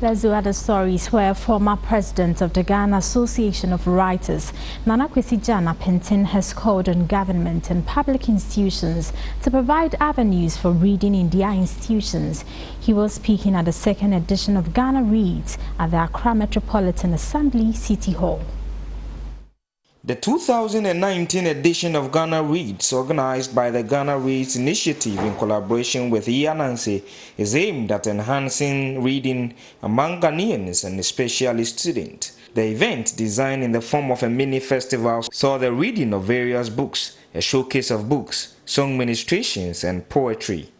Let's do other stories where former president of the Ghana Association of Writers, Nana Kwesi Appiah, has called on government and public institutions to provide avenues for reading in their institutions. He was speaking at the second edition of Ghana Reads at the Accra Metropolitan Assembly City Hall. The 2019 edition of Ghana Reads, organized by the Ghana Reads Initiative in collaboration with Anansi, is aimed at enhancing reading among Ghanaians and especially students. The event, designed in the form of a mini festival, saw the reading of various books, a showcase of books, song ministrations, and poetry.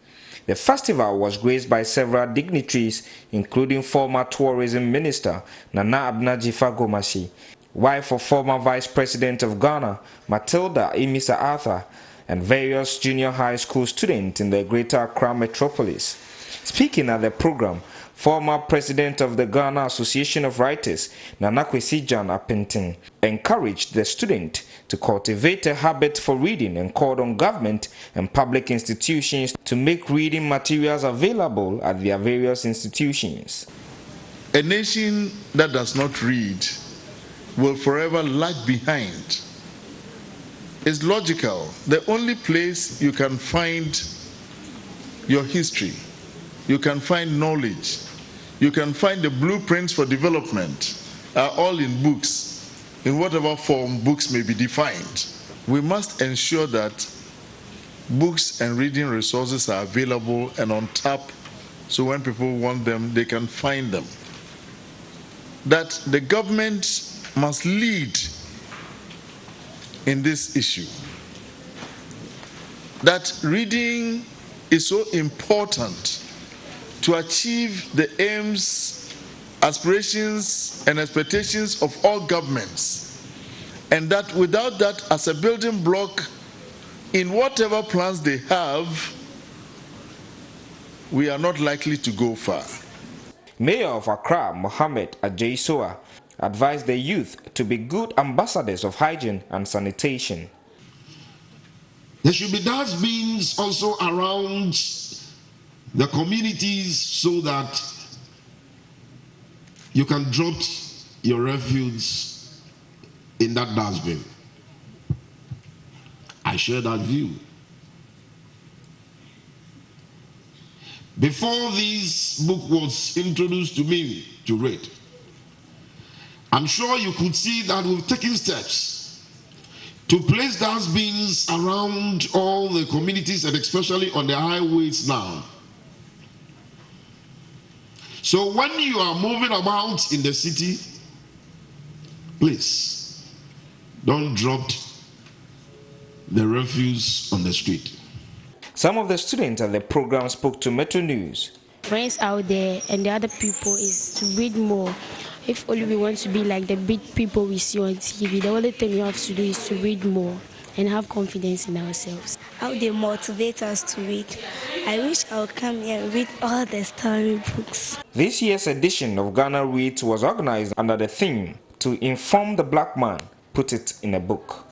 The festival was graced by several dignitaries, including former Tourism Minister Nana Abna Gomashi, wife of former Vice President of Ghana, Matilda Emisa Arthur, and various junior high school students in the Greater Accra metropolis. Speaking at the program, former President of the Ghana Association of Writers, Nana Kwesi Appiah, encouraged the students to cultivate a habit for reading and called on government and public institutions to make reading materials available at their various institutions. A nation that does not read will forever lag behind. It's logical. The only place you can find your history, you can find knowledge, you can find the blueprints for development are all in books, in whatever form books may be defined. We must ensure that books and reading resources are available and on tap, so when people want them, they can find them. That the government must lead in this issue. That reading is so important to achieve the aims, aspirations, and expectations of all governments, and that without that as a building block in whatever plans they have, we are not likely to go far. Mayor of Accra, Mohammed Ajay advised the youth to be good ambassadors of hygiene and sanitation. There should be dustbins also around the communities so that you can drop your refuse in that dustbin. I share that view. Before this book was introduced to me to read, I'm sure you could see that we've taken steps to place dustbins around all the communities and especially on the highways now. So when you are moving about in the city, please don't drop the refuse on the street. Some of the students at the program spoke to Metro News. Friends out there and the other people is to read more. If only we want to be like the big people we see on TV, the only thing we have to do is to read more and have confidence in ourselves. How they motivate us to read. I wish I would come here and read all the story books. This year's edition of Ghana Reads was organized under the theme, "To Inform the Black Man, Put It in a Book."